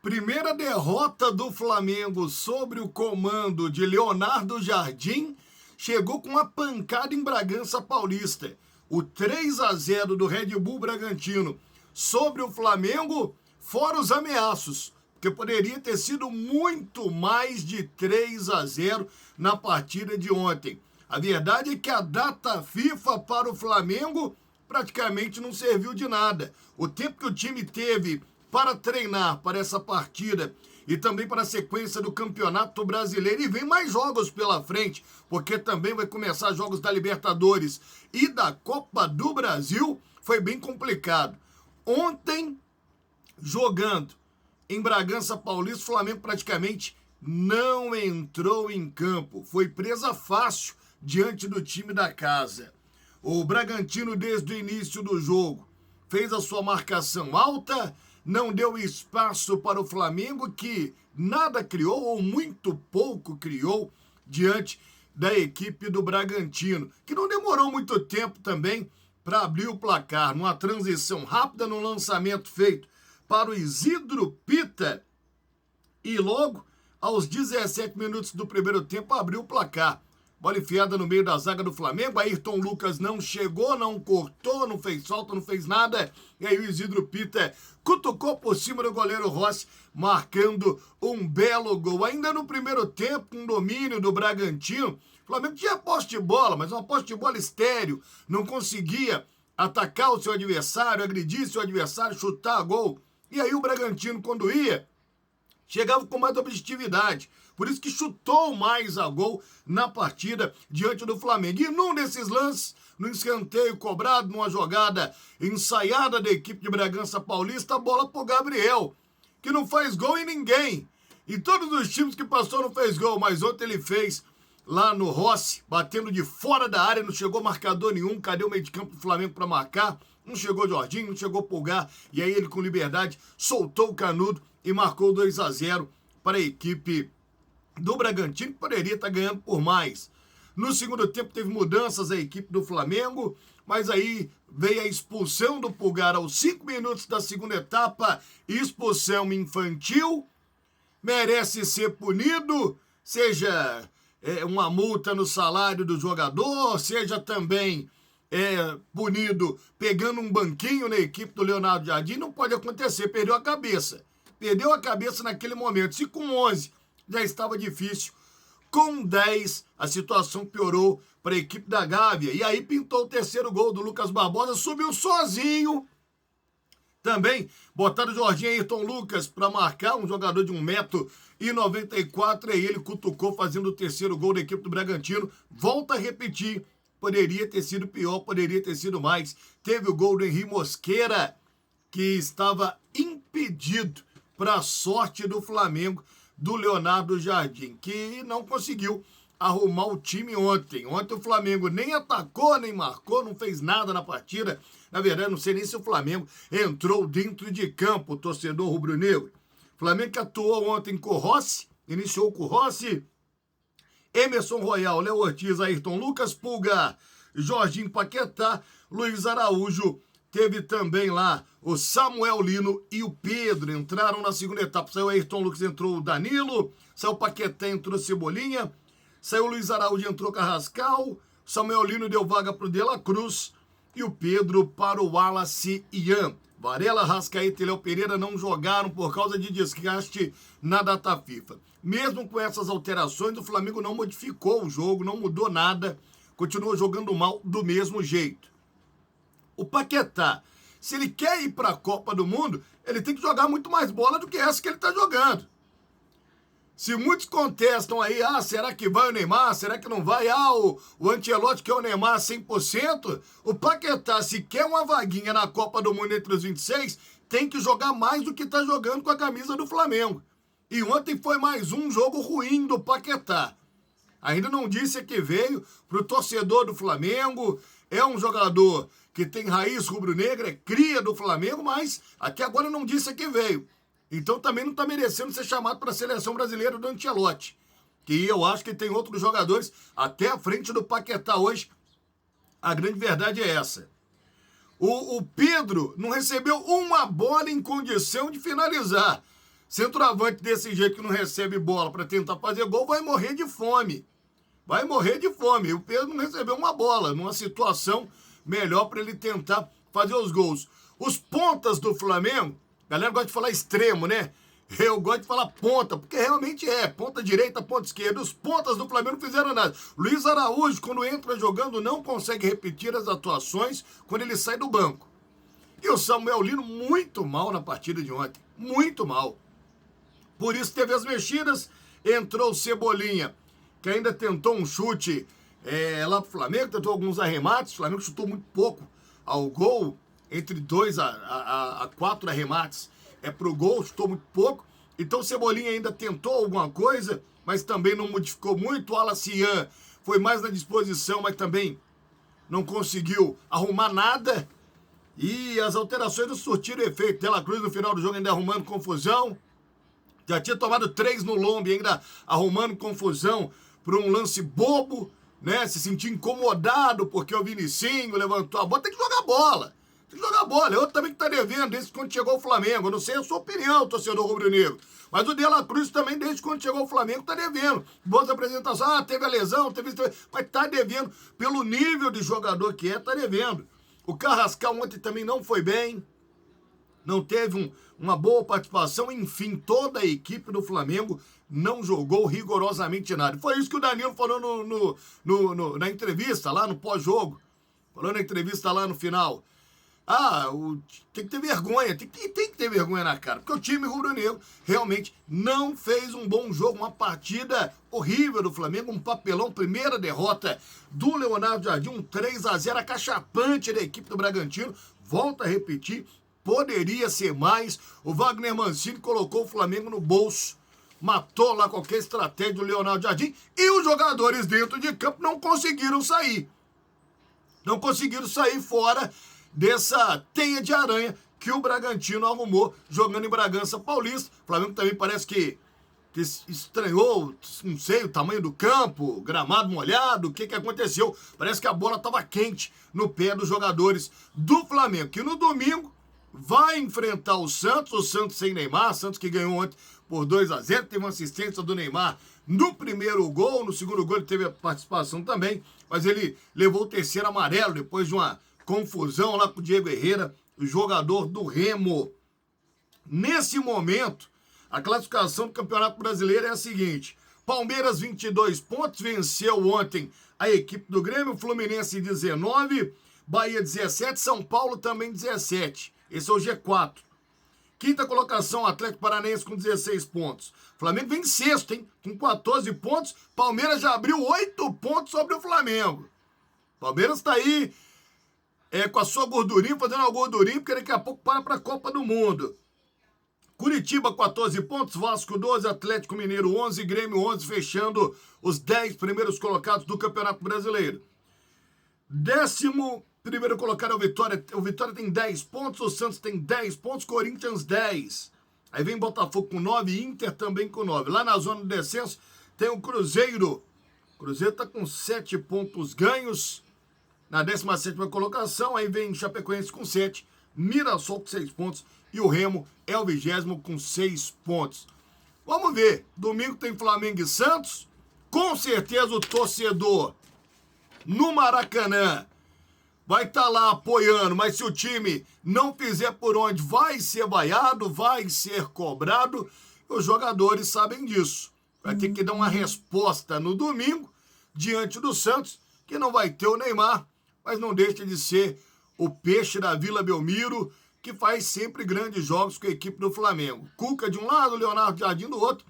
Primeira derrota do Flamengo sobre o comando de Leonardo Jardim chegou com uma pancada em Bragança Paulista. O 3-0 do Red Bull Bragantino sobre o Flamengo, fora os ameaços, porque poderia ter sido muito mais de 3-0 na partida de ontem. A verdade é que a data FIFA para o Flamengo praticamente não serviu de nada. O tempo que o time teve para treinar para essa partida e também para a sequência do Campeonato Brasileiro, e vem mais jogos pela frente, porque também vai começar jogos da Libertadores e da Copa do Brasil, foi bem complicado. Ontem, jogando em Bragança Paulista, o Flamengo praticamente não entrou em campo, foi presa fácil diante do time da casa. O Bragantino, desde o início do jogo, fez a sua marcação alta, não deu espaço para o Flamengo, que nada criou, ou muito pouco criou, diante da equipe do Bragantino, que não demorou muito tempo também para abrir o placar, numa transição rápida no lançamento feito para o Isidro Pita, e logo aos 17 minutos do primeiro tempo abriu o placar. Bola enfiada no meio da zaga do Flamengo, Ayrton Lucas não chegou, não cortou, não fez falta, não fez nada. E aí o Isidro Pita cutucou por cima do goleiro Rossi, marcando um belo gol. Ainda no primeiro tempo, com domínio do Bragantino, o Flamengo tinha posse de bola, mas uma posse de bola estéril. Não conseguia atacar o seu adversário, agredir seu adversário, chutar a gol. E aí o Bragantino, quando ia, chegava com mais objetividade. Por isso que chutou mais a gol na partida diante do Flamengo. E num desses lances, no escanteio cobrado, numa jogada ensaiada da equipe de Bragança Paulista, a bola pro Gabriel, que não faz gol em ninguém. E todos os times que passou não fez gol, mas ontem ele fez lá no Rossi, batendo de fora da área, não chegou marcador nenhum. Cadê o meio de campo do Flamengo para marcar? Não chegou Jorginho, não chegou Pulgar. E aí ele, com liberdade, soltou o canudo e marcou 2-0 para a equipe do Bragantino, que poderia estar ganhando por mais. No segundo tempo teve mudanças a equipe do Flamengo, mas aí veio a expulsão do Pulgar aos 5 minutos da segunda etapa, expulsão infantil, merece ser punido, seja uma multa no salário do jogador, seja também punido pegando um banquinho na equipe do Leonardo Jardim. Não pode acontecer, perdeu a cabeça naquele momento. Se com 11 já estava difícil, com 10 a situação piorou para a equipe da Gávea. E aí pintou o terceiro gol do Lucas Barbosa, subiu sozinho. Também botaram o Jorginho Ayrton Lucas para marcar, um jogador de 1,94 m, e ele cutucou fazendo o terceiro gol da equipe do Bragantino. Volta a repetir, poderia ter sido pior, poderia ter sido mais. Teve o gol do Henri Mosqueira, que estava impedido, para a sorte do Flamengo, do Leonardo Jardim, que não conseguiu arrumar o time ontem. Ontem o Flamengo nem atacou, nem marcou, não fez nada na partida. Na verdade, não sei nem se o Flamengo entrou dentro de campo, o torcedor rubro-negro. O Flamengo que atuou ontem com o Rossi, iniciou com o Rossi, Emerson Royal, Léo Ortiz, Ayrton Lucas, Pulgar, Jorginho Paquetá, Luiz Araújo. Teve também lá o Samuel Lino e o Pedro, entraram na segunda etapa. Saiu o Ayrton Lucas, entrou o Danilo, saiu o Paquetá, entrou o Cebolinha, saiu o Luiz Araújo, entrou o Carrascal, Samuel Lino deu vaga para o De La Cruz e o Pedro para o Wallace Ian. Varela, Rascaeta e Léo Pereira não jogaram por causa de desgaste na data FIFA. Mesmo com essas alterações, o Flamengo não modificou o jogo, não mudou nada, continuou jogando mal do mesmo jeito. O Paquetá, se ele quer ir para a Copa do Mundo, ele tem que jogar muito mais bola do que essa que ele está jogando. Se muitos contestam aí, será que vai o Neymar? Será que não vai? O Ancelotti quer o Neymar 100%? O Paquetá, se quer uma vaguinha na Copa do Mundo entre os 26, tem que jogar mais do que está jogando com a camisa do Flamengo. E ontem foi mais um jogo ruim do Paquetá. Ainda não disse que veio para o torcedor do Flamengo, é um jogador que tem raiz rubro-negra, é cria do Flamengo, mas até agora não disse que veio. Então também não está merecendo ser chamado para a seleção brasileira do Ancelotti. Que eu acho que tem outros jogadores até à frente do Paquetá hoje. A grande verdade é essa. O Pedro não recebeu uma bola em condição de finalizar. Centroavante desse jeito que não recebe bola para tentar fazer gol vai morrer de fome. Vai morrer de fome. O Pedro não recebeu uma bola numa situação melhor para ele tentar fazer os gols. Os pontas do Flamengo, a galera gosta de falar extremo, né? Eu gosto de falar ponta, porque realmente é. Ponta direita, ponta esquerda. Os pontas do Flamengo não fizeram nada. Luiz Araújo, quando entra jogando, não consegue repetir as atuações quando ele sai do banco. E o Samuel Lino muito mal na partida de ontem. Muito mal. Por isso teve as mexidas, entrou o Cebolinha, que ainda tentou um chute lá pro Flamengo, tentou alguns arremates. O Flamengo chutou muito pouco ao gol, entre 2 a 4 arremates. Pro gol, chutou muito pouco. Então o Cebolinha ainda tentou alguma coisa, mas também não modificou muito. O Alacian foi mais na disposição, mas também não conseguiu arrumar nada. E as alterações não surtiram efeito. Dela Cruz no final do jogo ainda arrumando confusão. Já tinha tomado 3 no lombo, ainda arrumando confusão por um lance bobo, né? Se sentiu incomodado porque o Vinicinho levantou a bola. Tem que jogar bola. Tem que jogar bola. É outro também que tá devendo desde quando chegou o Flamengo. Eu não sei a sua opinião, torcedor rubro-negro. Mas o De La Cruz também, desde quando chegou o Flamengo, tá devendo. Boas apresentações. Teve a lesão, teve... Mas tá devendo. Pelo nível de jogador que tá devendo. O Carrascal ontem também não foi bem. Não teve uma boa participação. Enfim, toda a equipe do Flamengo não jogou rigorosamente nada. Foi isso que o Danilo falou na entrevista, lá no pós-jogo. Falou na entrevista lá no final. Tem que ter vergonha, tem que ter vergonha na cara, porque o time rubro-negro realmente não fez um bom jogo, uma partida horrível do Flamengo, um papelão, primeira derrota do Leonardo Jardim, um 3-0 acachapante da equipe do Bragantino. Volto a repetir, poderia ser mais. O Wagner Mancini colocou o Flamengo no bolso, matou lá qualquer estratégia do Leonardo Jardim, e os jogadores dentro de campo não conseguiram sair. Não conseguiram sair fora dessa teia de aranha que o Bragantino arrumou jogando em Bragança Paulista. O Flamengo também parece que estranhou, não sei, o tamanho do campo, gramado molhado, o que aconteceu. Parece que a bola estava quente no pé dos jogadores do Flamengo, que no domingo vai enfrentar o Santos sem Neymar, Santos que ganhou ontem por 2-0, teve uma assistência do Neymar no primeiro gol, no segundo gol ele teve a participação também, mas ele levou o terceiro amarelo depois de uma confusão lá com o Diego Herrera, o jogador do Remo. Nesse momento, a classificação do Campeonato Brasileiro é a seguinte: Palmeiras 22 pontos, venceu ontem a equipe do Grêmio, Fluminense 19, Bahia 17, São Paulo também 17. Esse é o G4. Quinta colocação, Atlético Paranaense com 16 pontos. Flamengo vem em sexto, hein? Com 14 pontos. Palmeiras já abriu 8 pontos sobre o Flamengo. Palmeiras está aí com a sua gordurinha, fazendo uma gordurinha, porque daqui a pouco para a Copa do Mundo. Curitiba, 14 pontos, Vasco 12, Atlético Mineiro 11, Grêmio 11, fechando os 10 primeiros colocados do Campeonato Brasileiro. 11º colocado é o Vitória. O Vitória tem 10 pontos, o Santos tem 10 pontos, Corinthians 10. Aí vem Botafogo com 9, Inter também com 9. Lá na zona do descenso tem o Cruzeiro. O Cruzeiro está com 7 pontos ganhos na 17ª colocação. Aí vem Chapecoense com 7, Mirassol com 6 pontos e o Remo é o 20º com 6 pontos. Vamos ver, domingo tem Flamengo e Santos. Com certeza o torcedor no Maracanã vai estar lá apoiando, mas se o time não fizer por onde, vai ser vaiado, vai ser cobrado. Os jogadores sabem disso. Vai ter que dar uma resposta no domingo diante do Santos, que não vai ter o Neymar, mas não deixa de ser o peixe da Vila Belmiro, que faz sempre grandes jogos com a equipe do Flamengo. Cuca de um lado, Leonardo Jardim do outro,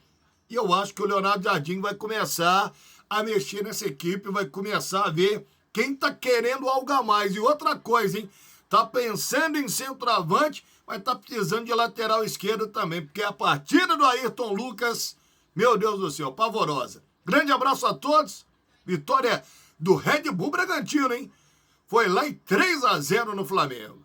e eu acho que o Leonardo Jardim vai começar a mexer nessa equipe, vai começar a ver quem tá querendo algo a mais. E outra coisa, hein? Tá pensando em centroavante, mas tá precisando de lateral esquerdo também, porque a partida do Ayrton Lucas, meu Deus do céu, pavorosa. Grande abraço a todos. Vitória do Red Bull Bragantino, hein? Foi lá em 3-0 no Flamengo.